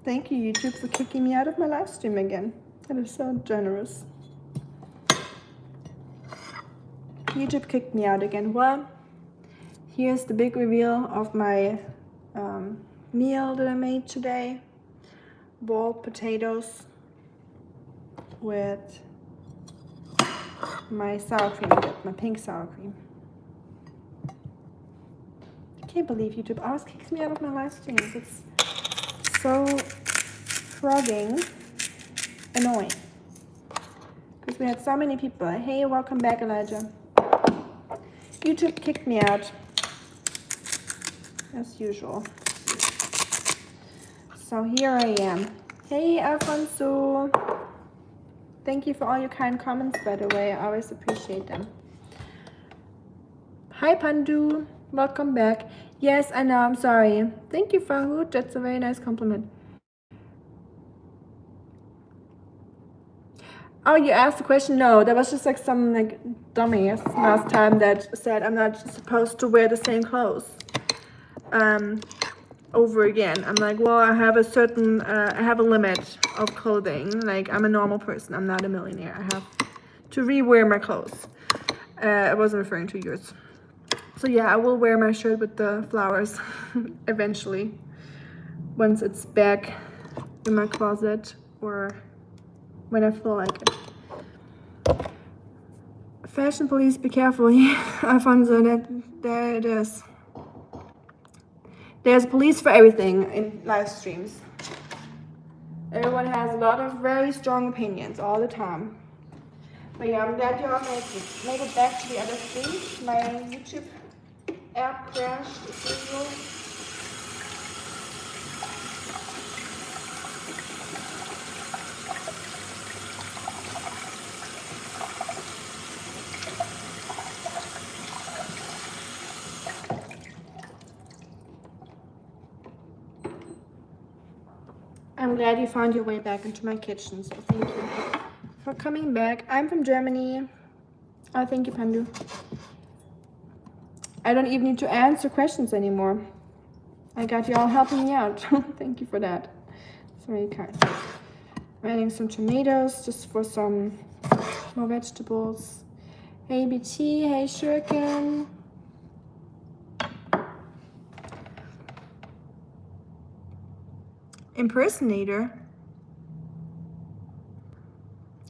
Thank you, YouTube, for kicking me out of my live stream again. That is so generous. YouTube kicked me out again. Well, here's the big reveal of my meal that I made today. Boiled potatoes with my sour cream dip, my pink sour cream. I can't believe YouTube always kicks me out of my live streams. It's so frogging annoying. Because we had so many people. Hey, welcome back, Elijah. YouTube kicked me out as usual. So here I am. Hey, Alfonso. Thank you for all your kind comments, by the way. I always appreciate them. Hi, Pandu. Welcome back. Yes, I know. I'm sorry. Thank you, Fahud. That's a very nice compliment. Oh, you asked the question? No, that was just like some like dummy last time that said I'm not supposed to wear the same clothes over again. I'm like, well, I have a certain, I have a limit of clothing. Like, I'm a normal person. I'm not a millionaire. I have to rewear my clothes. I wasn't referring to yours. So yeah, I will wear my shirt with the flowers eventually, once it's back in my closet or when I feel like it. Fashion police, be careful. Yeah, Alfonso, there it is. There's police for everything in live streams. Everyone has a lot of very strong opinions all the time. But yeah, I'm glad you all made it back to the other stream. My YouTube app crashed as usual. I'm glad you found your way back into my kitchen, so thank you for coming back. I'm from Germany. Oh, thank you, Pandu. I don't even need to answer questions anymore. I got you all helping me out. Thank you for that. It's very kind. I'm adding some tomatoes just for some more vegetables. Hey, BT. Hey, Shuriken. Impersonator?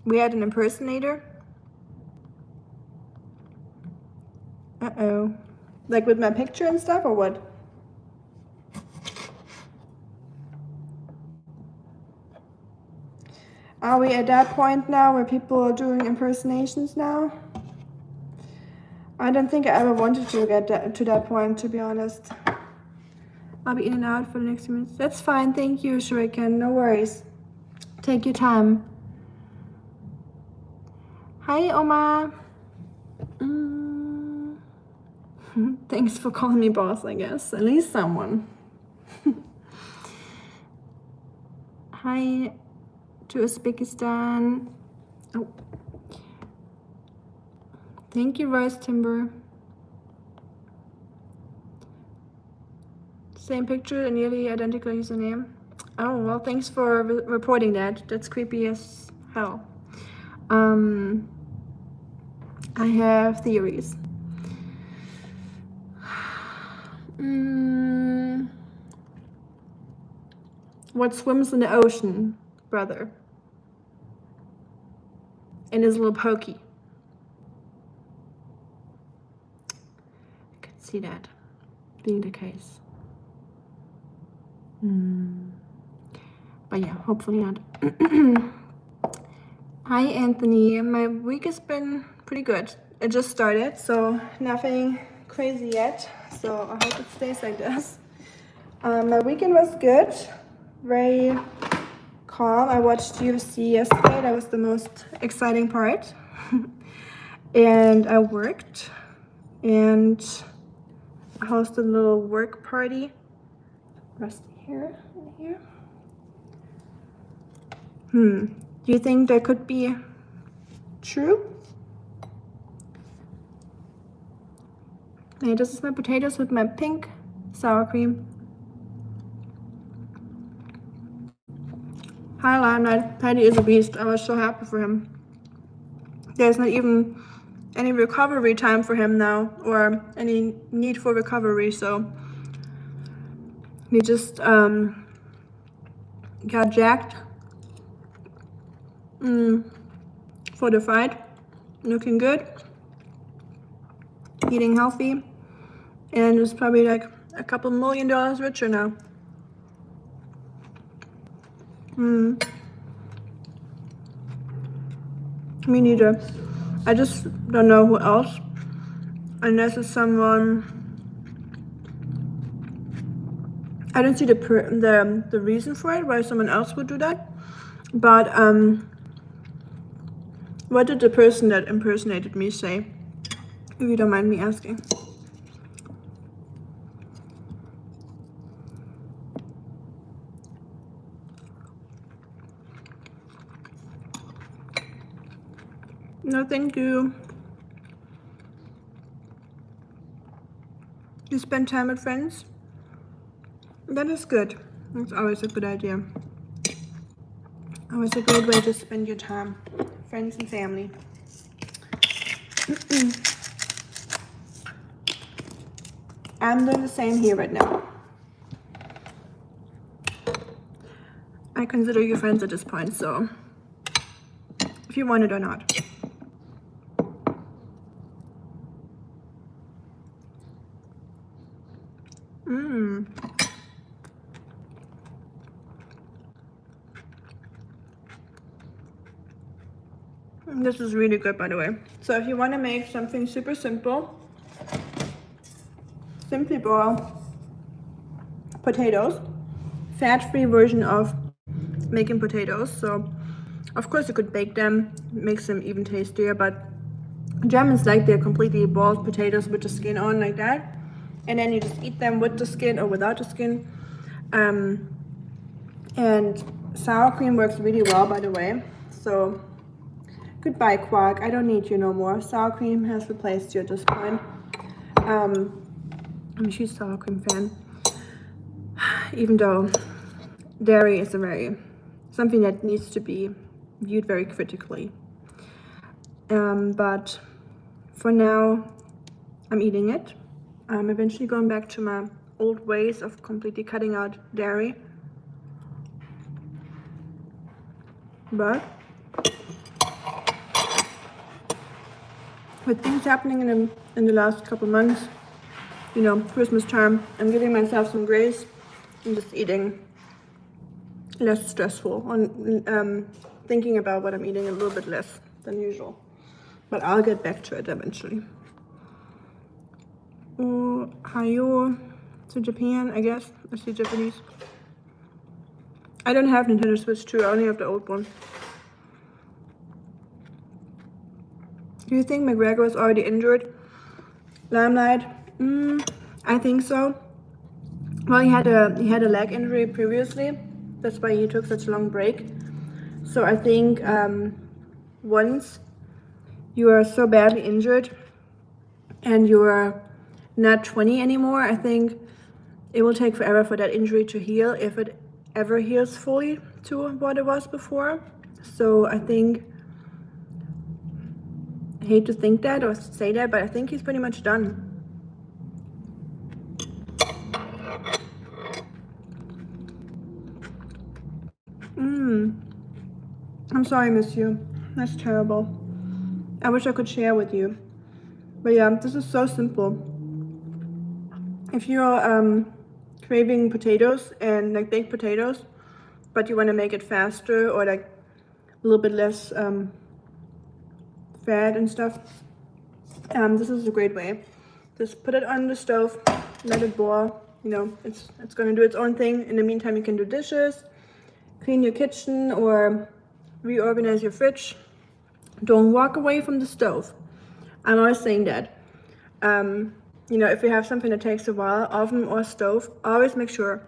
We had an impersonator? Uh-oh. Like with my picture and stuff, or what? Are we at that point now where people are doing impersonations now? I don't think I ever wanted to get to that point, to be honest. I'll be in and out for the next few minutes. That's fine, thank you, Shuriken. No worries. Take your time. Hi, Oma. Thanks for calling me boss, I guess. At least someone. Hi to Uzbekistan. Oh. Thank you, Rice Timber. Same picture, nearly identical username. Oh, well, thanks for reporting that. That's creepy as hell. I have theories. What swims in the ocean, brother? And is a little pokey. I could see that being the case. But yeah, hopefully not. Hi, Anthony. My week has been pretty good. It just started, so nothing crazy yet. So I hope it stays like this. My weekend was good. Very calm. I watched UFC yesterday. That was the most exciting part. And I worked and I hosted a little work party. Rusty here and here. Do you think that could be true? Okay, this is my potatoes with my pink sour cream. Hi Limelight. Paddy is a beast. I was so happy for him. There's not even any recovery time for him now, or any need for recovery, so he just got jacked for the fight. Looking good, eating healthy, and is probably like a couple $1 million richer now. Me neither. I just don't know who else, unless it's someone. I don't see the reason for it, why someone else would do that. But what did the person that impersonated me say? If you don't mind me asking. No, thank you. You spend time with friends? That is good. That's always a good idea. Always a great way to spend your time. Friends and family. I'm doing the same here right now. I consider you friends at this point, so if you want it or not. This is really good, by the way. So if you want to make something super simple, simply boil potatoes. Fat-free version of making potatoes. So of course you could bake them, makes them even tastier, but Germans like their completely boiled potatoes with the skin on like that. And then you just eat them with the skin or without the skin. And sour cream works really well, by the way. So goodbye, quark. I don't need you no more. Sour cream has replaced you at this point. I'm a huge sour cream fan. Even though dairy is something that needs to be viewed very critically. But for now, I'm eating it. I'm eventually going back to my old ways of completely cutting out dairy. But with things happening in the last couple months, you know, Christmas time, I'm giving myself some grace and just eating less stressful, on thinking about what I'm eating a little bit less than usual. But I'll get back to it eventually. Hayo to Japan, I guess. I see Japanese. I don't have Nintendo Switch 2, I only have the old one. Do you think McGregor is already injured? Limelight? I think so. Well, he had a leg injury previously. That's why he took such a long break. So I think once you are so badly injured and you are not 20 anymore, I think it will take forever for that injury to heal, if it ever heals fully to what it was before. So I think, I hate to think that or say that, but I think he's pretty much done. I'm sorry, monsieur. That's terrible. I wish I could share with you. But yeah, this is so simple. If you're craving potatoes and like baked potatoes, but you want to make it faster or like a little bit less fat and stuff, this is a great way. Just put it on the stove, let it boil. You know, it's going to do its own thing. In the meantime, you can do dishes, clean your kitchen, or reorganize your fridge. Don't walk away from the stove. I'm always saying that. You know, if you have something that takes a while, oven or stove, always make sure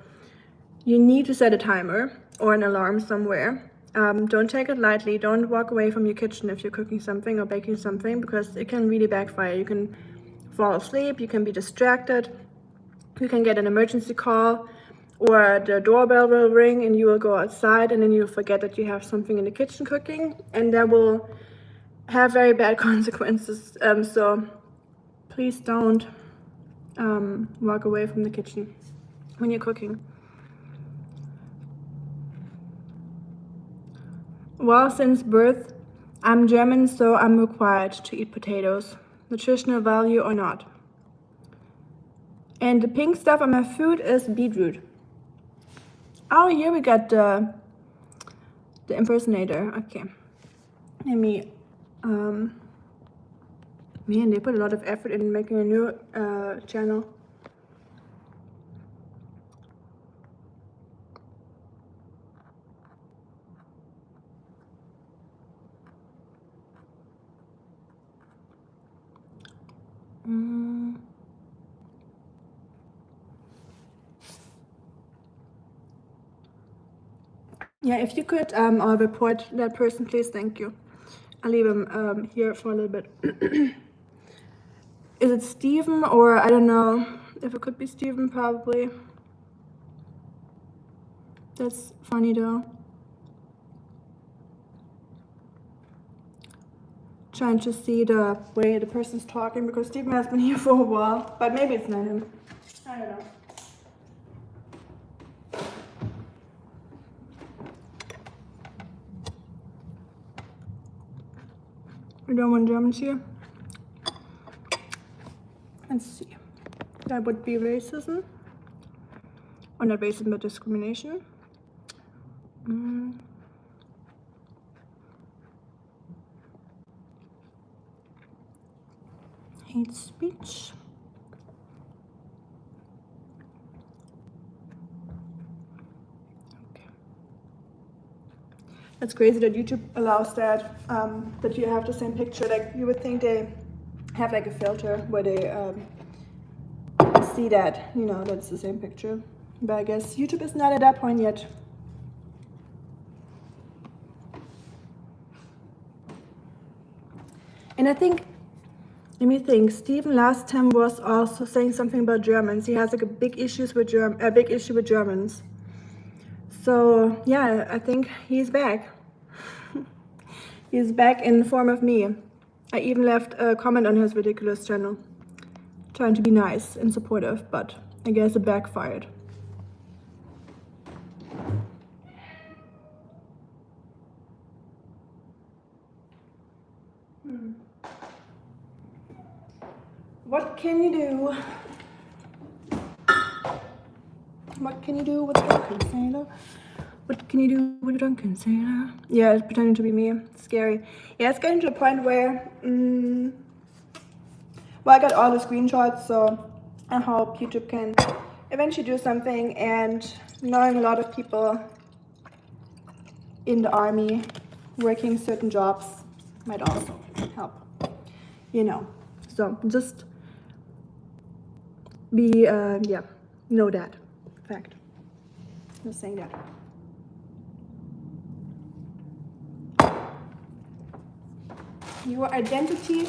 you need to set a timer or an alarm somewhere. Don't take it lightly. Don't walk away from your kitchen if you're cooking something or baking something, because it can really backfire. You can fall asleep, you can be distracted, you can get an emergency call, or the doorbell will ring and you will go outside and then you'll forget that you have something in the kitchen cooking, and that will have very bad consequences. So please don't walk away from the kitchen when you're cooking. Well, since birth, I'm German, so I'm required to eat potatoes, nutritional value or not. And the pink stuff on my food is beetroot. Oh, here we got the impersonator. Okay. Let me, man, they put a lot of effort in making a new channel. Yeah, if you could report that person, please, thank you. I'll leave him here for a little bit. Is it Steven, or I don't know if it could be Steven, probably. That's funny though. Trying to see the way the person's talking, because Steven has been here for a while, but maybe it's not him. I don't know. We don't want Germans here. Let's see. That would be racism. Or not racism, but discrimination. Hate speech. Okay. It's crazy that YouTube allows that, that you have the same picture. Like, you would think they have like a filter where they see that, you know, that's the same picture. But I guess YouTube is not at that point yet. And I think, let me think, Steven last time was also saying something about Germans. He has like a big issue with Germans. So yeah, I think he's back. He's back in the form of me. I even left a comment on his ridiculous channel, trying to be nice and supportive, but I guess it backfired. What can you do? What can you do with a drunken sailor? What can you do with a drunken sailor? Yeah, it's pretending to be me. It's scary. Yeah, it's getting to a point where, well, I got all the screenshots, so I hope YouTube can eventually do something, and knowing a lot of people in the army working certain jobs might also help, you know. So just be, yeah, know that fact. Just saying that. Your identity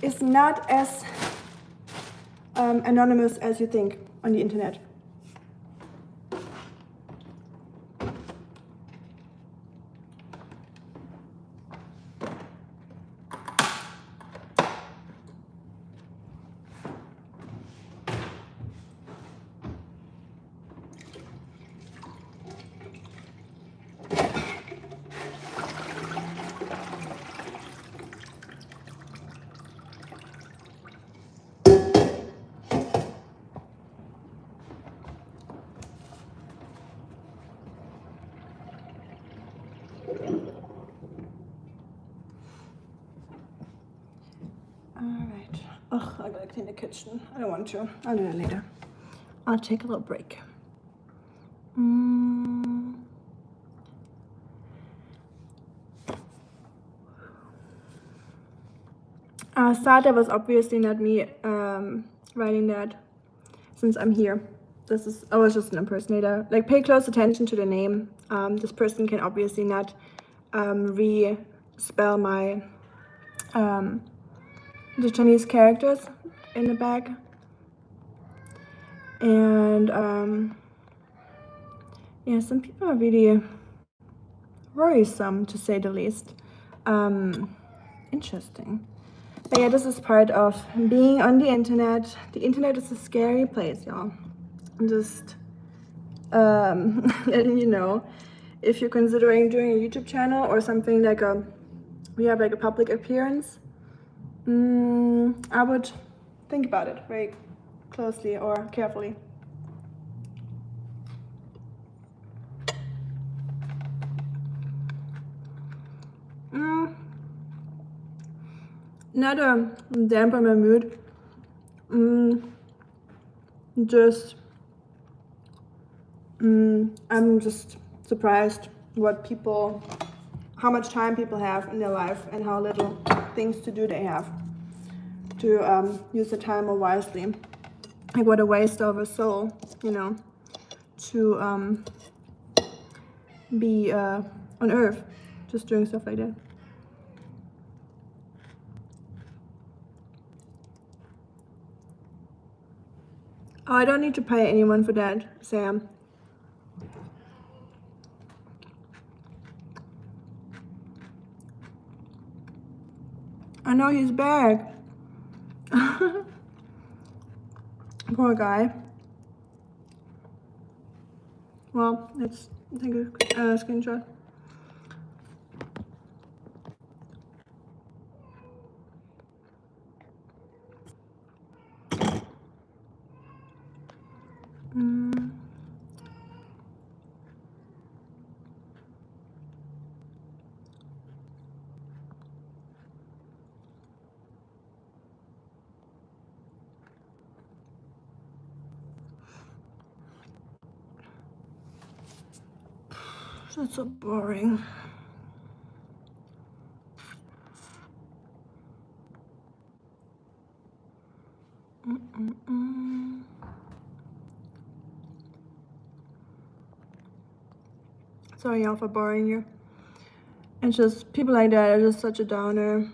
is not as anonymous as you think on the internet. Alright. Ugh, I gotta clean the kitchen. I don't want to. I'll do that later. I'll take a little break. Starter was obviously not me writing that, since I'm here. I was just an impersonator. Like, pay close attention to the name. This person can obviously not re-spell my the Chinese characters in the back. And Yeah, some people are really worrisome, to say the least. Interesting. But yeah, this is part of being on the internet. The internet is a scary place, y'all. I'm just letting you know, if you're considering doing a YouTube channel or something like we have like a public appearance, I would think about it very closely or carefully. Not a damper my mood. Just I'm just surprised how much time people have in their life and how little things to do they have to use the time more wisely. Like what a waste of a soul, you know, to be on Earth, just doing stuff like that. Oh, I don't need to pay anyone for that, Sam. I know he's back. Poor guy. Well, let's take a screenshot. That's so boring. Sorry, y'all, for boring you. It's just people like that are just such a downer.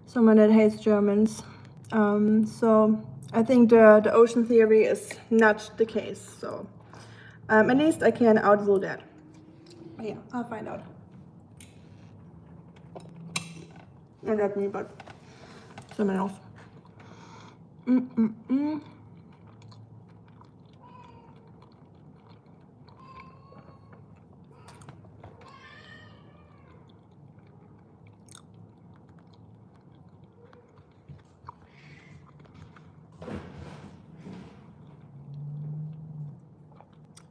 Someone that hates Germans. So I think the ocean theory is not the case. So at least I can outrule that. But yeah, I'll find out. Or not me, but someone else.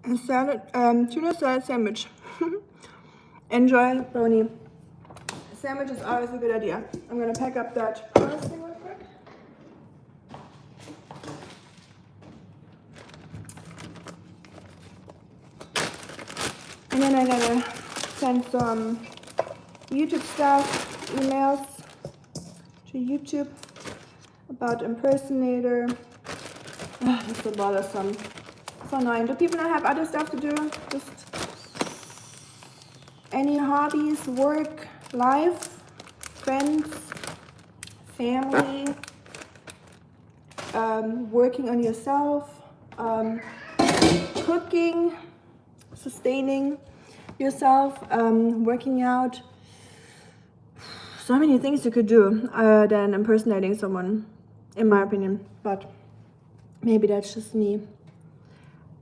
A salad, tuna salad sandwich. Enjoy, Bonnie. Sandwich is always a good idea. I'm gonna pack up that purse thing real quick. And then I'm gonna send some YouTube stuff, emails to YouTube about impersonator. It's so bothersome. So annoying. Do people not have other stuff to do? Just any hobbies, work, life, friends, family, working on yourself, cooking, sustaining yourself, working out. So many things you could do than impersonating someone, in my opinion. But maybe that's just me.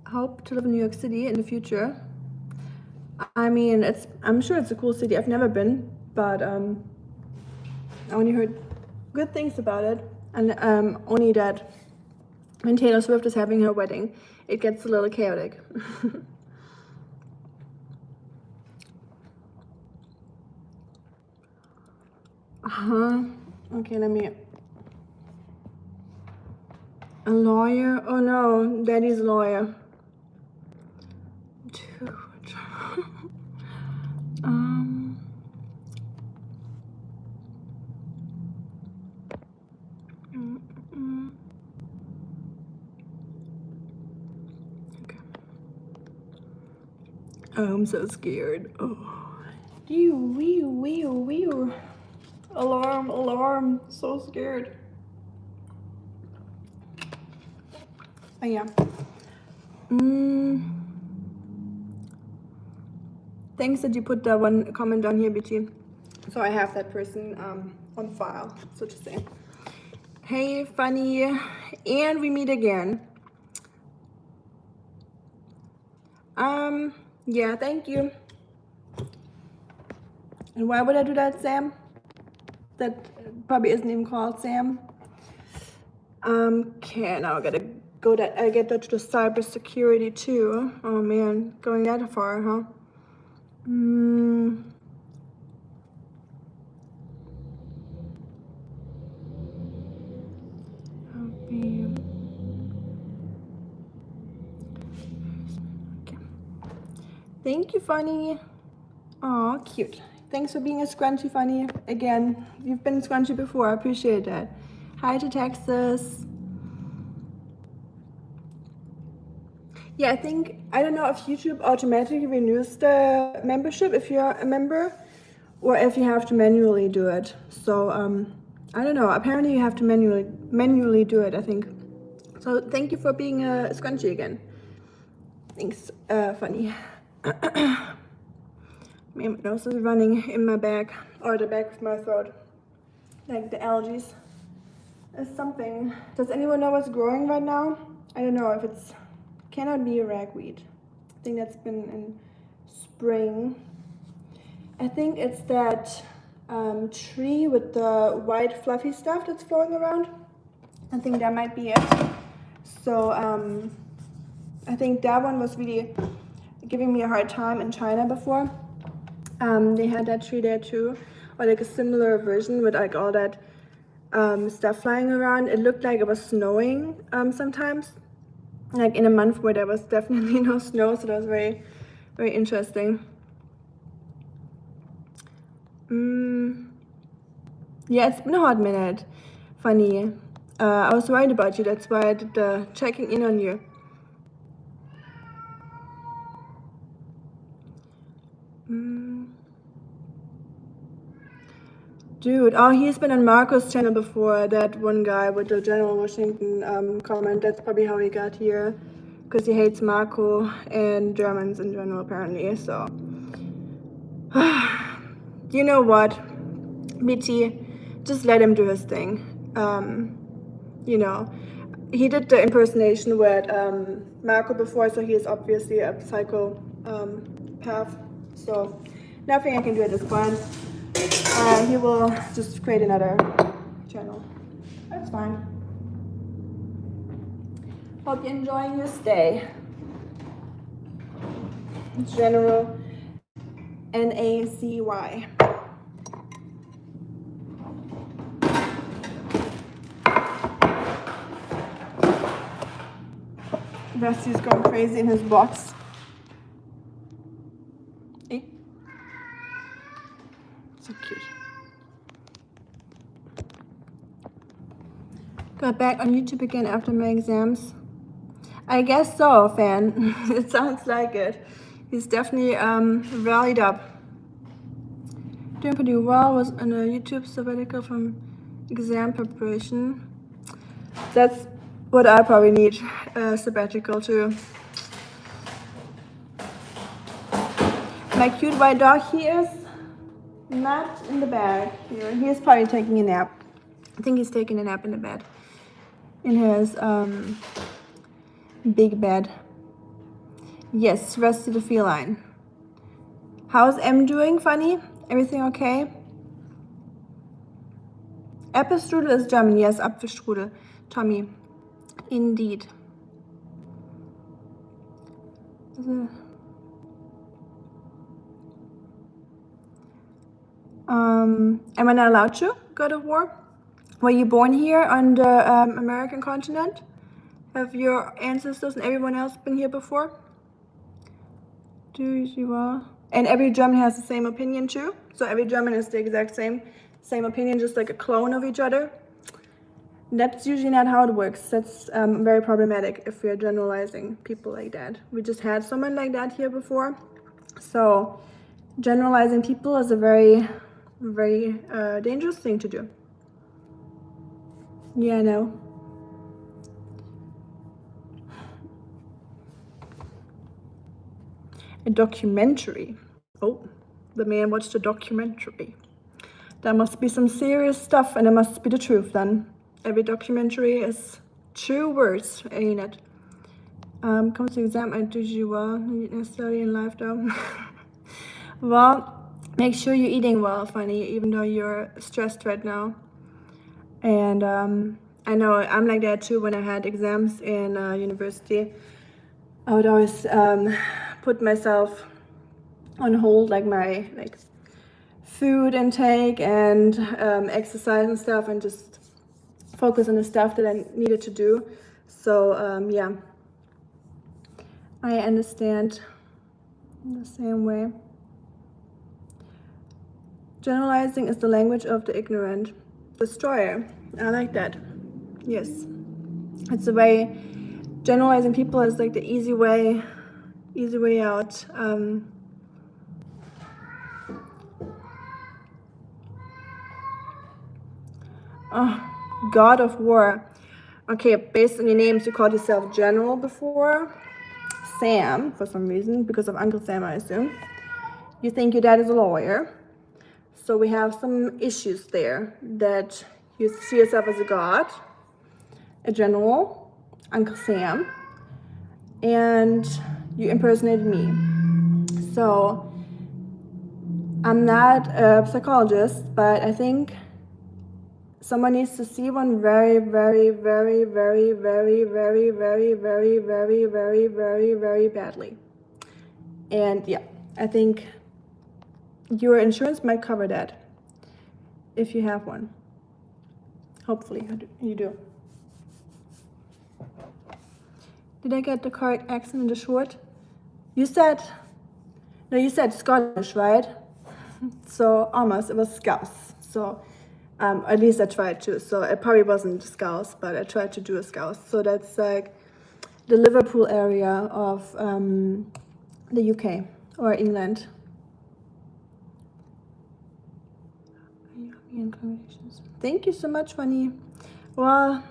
I hope to live in New York City in the future. I mean, I'm sure it's a cool city. I've never been, but I only heard good things about it. And only that when Taylor Swift is having her wedding, it gets a little chaotic. Okay, let me. A lawyer? Oh no, Daddy's a lawyer. Dude. Okay. I'm so scared. Oh. Wee. Alarm. So scared. Oh yeah. Thanks that you put that one comment down here, BT. So I have that person on file, so to say. Hey, funny, and we meet again. Yeah, thank you. And why would I do that, Sam? That probably isn't even called Sam. Okay, now I gotta go that I get that to the cybersecurity too. Oh man, going that far, huh? Okay. Thank you, Funny. Aw, cute. Thanks for being a scrunchy, Funny. Again, you've been scrunchy before. I appreciate that. Hi to Texas. Yeah, I don't know if YouTube automatically renews the membership if you're a member, or if you have to manually do it. So, I don't know. Apparently you have to manually do it, I think. So thank you for being a scrunchy again. Thanks, Funny. My nose is running in my back, or the back of my throat. Like the allergies. Is something. Does anyone know what's growing right now? I don't know if it's, cannot be a ragweed. I think that's been in spring. I think it's that tree with the white fluffy stuff that's flowing around. I think that might be it. So I think that one was really giving me a hard time in China before. They had that tree there too, or like a similar version with like all that stuff flying around. It looked like it was snowing sometimes, like in a month where there was definitely no snow, so that was very, very interesting. Yeah, it's been a hot minute. Funny. I was worried about you, that's why I did the checking in on you. Dude, oh, he's been on Marco's channel before, that one guy with the General Washington comment. That's probably how he got here, because he hates Marco and Germans in general, apparently, so. You know what, BT, just let him do his thing. You know, he did the impersonation with Marco before, so he is obviously a psychopath, so nothing I can do at this point. He will just create another channel. That's fine. Hope you're enjoying your stay. General NACY. Rusty's going crazy in his box. Eh? So cute. Got back on YouTube again after my exams. I guess so, fan. It sounds like it. He's definitely rallied up. Doing pretty well. Was on a YouTube sabbatical from exam preparation. That's what I probably need, a sabbatical too. My cute white dog, he is not in the bed here. He is probably taking a nap. I think he's taking a nap in the bed. In his big bed. Yes, Rusty the feline. How's M doing, Funny? Everything okay? Apfelstrudel is German. Yes, Apfelstrudel. Tommy. Indeed. Am I not allowed to go to war? Were you born here on the American continent? Have your ancestors and everyone else been here before? Do you well? And every German has the same opinion too? So every German is the exact same opinion, just like a clone of each other? That's usually not how it works. That's very problematic if we're generalizing people like that. We just had someone like that here before. So generalizing people is a very, very dangerous thing to do. Yeah, I know. A documentary. Oh, the man watched a documentary. That must be some serious stuff, and it must be the truth then. Every documentary is true words, ain't it? Comes to exam, I do you well, not necessarily in life though. Well, make sure you're eating well, Funny, even though you're stressed right now. And I know I'm like that too. When I had exams in university, I would always put myself on hold, like my food intake and exercise and stuff, and just focus on the stuff that I needed to do. So yeah, I understand in the same way. Generalizing is the language of the ignorant. Destroyer. I like that. Yes. It's a way, generalizing people is like the easy way out. Oh, God of War. Okay, based on your names, you called yourself General before. Sam, for some reason, because of Uncle Sam, I assume. You think your dad is a lawyer. So we have some issues there, that you see yourself as a god, a general, Uncle Sam, and you impersonated me. So I'm not a psychologist, but I think someone needs to see one very, very, very, very, very, very, very, very, very, very, very, very badly. And yeah, I think your insurance might cover that if you have one. Hopefully you do. Did I get the correct accent in the short? You said Scottish, right? So almost, it was Scouse. So at least I tried to. So it probably wasn't Scouse, but I tried to do a Scouse. So that's like the Liverpool area of the UK or England. Thank you so much, Fanny. Well,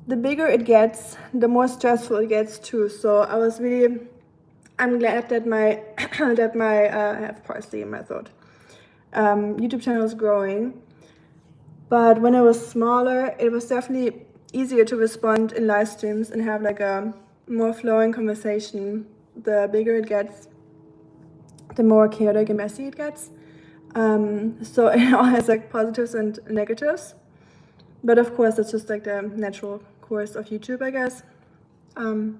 the bigger it gets, the more stressful it gets too. So I'm glad that my I have parsley in my throat. YouTube channel is growing, but when it was smaller, it was definitely easier to respond in live streams and have like a more flowing conversation. The bigger it gets, the more chaotic and messy it gets. So it all has like positives and negatives, but of course it's just like the natural course of YouTube, I guess. So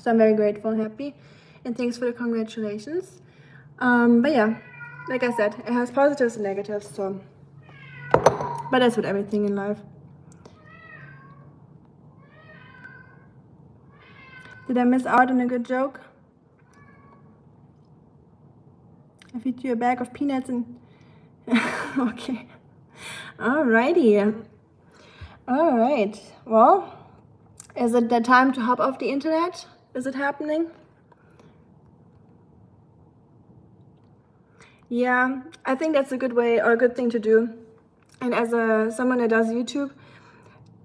I'm very grateful and happy, and thanks for the congratulations. But yeah, like I said, it has positives and negatives, so, but that's with everything in life. Did I miss out on a good joke? I feed you a bag of peanuts and okay. Alrighty. Alright. Well, is it the time to hop off the internet? Is it happening? Yeah, I think that's a good way or a good thing to do. And as someone that does YouTube,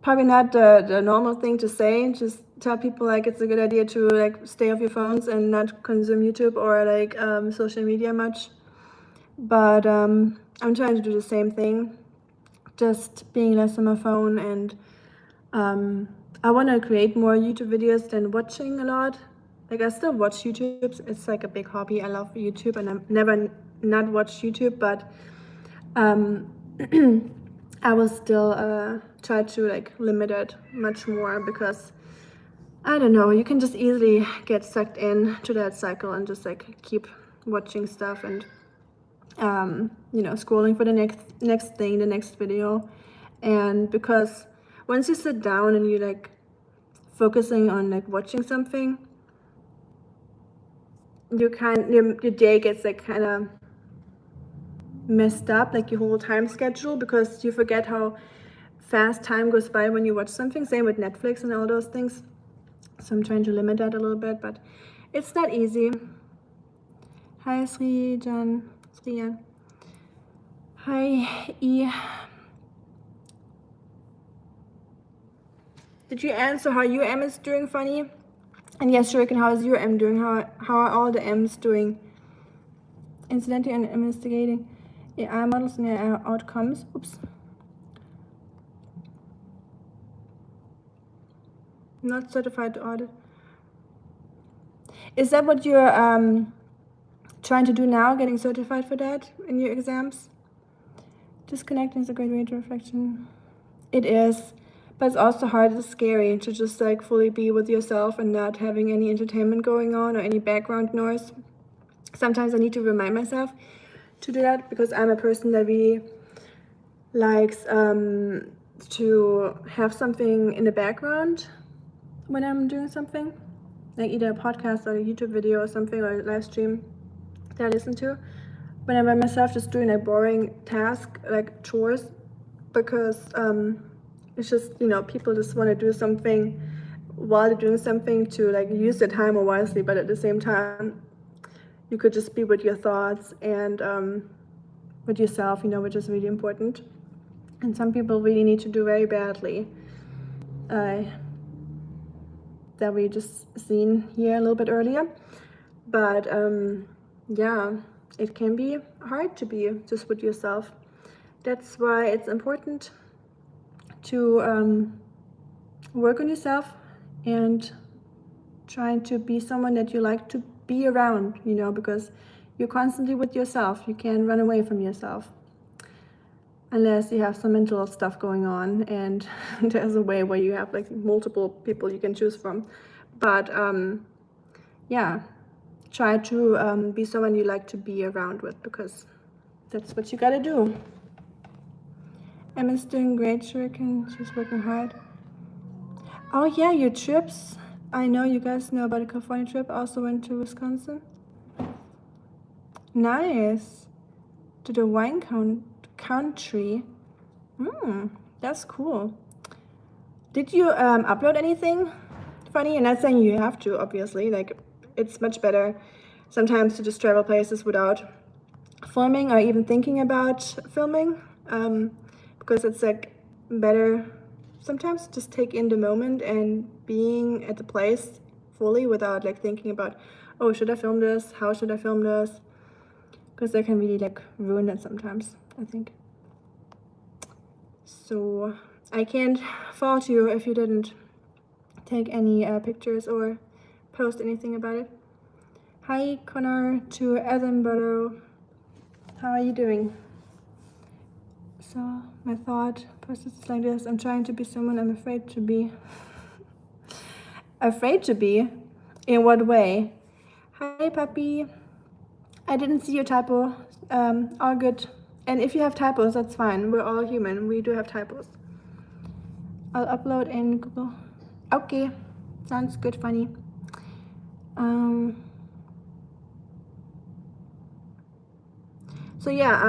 probably not the normal thing to say. Just tell people like it's a good idea to like stay off your phones and not consume YouTube or like social media much. But I'm trying to do the same thing, just being less on my phone, and I want to create more YouTube videos than watching a lot. Like I still watch YouTube. It's like a big hobby. I love YouTube, and I've never not watched YouTube, but I will still try to like limit it much more, because I don't know, you can just easily get sucked in to that cycle and just like keep watching stuff and you know, scrolling for the next thing, the next video. And because once you sit down and you're like focusing on like watching something, your day gets like kind of messed up, like your whole time schedule, because you forget how fast time goes by when you watch something. Same with Netflix and all those things. So I'm trying to limit that a little bit, but it's not easy. Hi Srijan. Hi E. Did you answer how UM is doing, Funny? And yes, Shuriken, how is your M doing? How are all the M's doing? Incidentally and investigating AI models and AI outcomes. Oops. Not certified to audit. Is that what you're trying to do now, getting certified for that in your exams? Disconnecting is a great way to reflection. It is, but it's also hard, it's scary to just like fully be with yourself and not having any entertainment going on or any background noise. Sometimes I need to remind myself to do that because I'm a person that really likes to have something in the background when I'm doing something, like either a podcast or a YouTube video or something, or a live stream that I listen to. When I'm by myself just doing a boring task like chores, because it's just, you know, people just want to do something while they're doing something to like use their time more wisely, but at the same time you could just be with your thoughts and with yourself, you know, which is really important. And some people really need to do very badly. That we just seen here a little bit earlier. But yeah, it can be hard to be just with yourself. That's why it's important to work on yourself and trying to be someone that you like to be around, you know, because you're constantly with yourself. You can't run away from yourself unless you have some mental stuff going on, and there's a way where you have like multiple people you can choose from. But yeah, try to be someone you like to be around with, because that's what you gotta do. Emma's doing great, Shuriken. She's working hard. Oh yeah, your trips. I know you guys know about the California trip. I also went to Wisconsin. Nice. To the wine country. That's cool. Did you upload anything funny? And not saying you have to, obviously. Like, it's much better sometimes to just travel places without filming or even thinking about filming, because it's like better sometimes just take in the moment and being at the place fully without like thinking about, oh, should I film this? How should I film this? Because that can really like ruin it sometimes, I think. So I can't fault you if you didn't take any pictures or post anything about it. Hi Connor to Edinburgh. How are you doing? So my thought process is like this. I'm trying to be someone I'm afraid to be. Afraid to be? In what way? Hi puppy. I didn't see your typo. All good. And if you have typos, that's fine. We're all human. We do have typos. I'll upload in Google. Okay. Sounds good, funny. So yeah,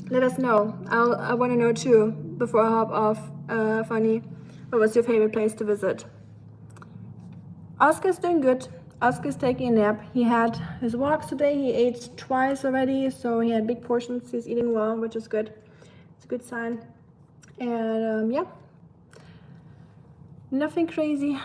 let us know. I want to know too, before I hop off, funny, what was your favorite place to visit? Oscar's doing good. Oscar's taking a nap. He had his walks today. He ate twice already, so he had big portions. He's eating well, which is good. It's a good sign. And yeah, nothing crazy.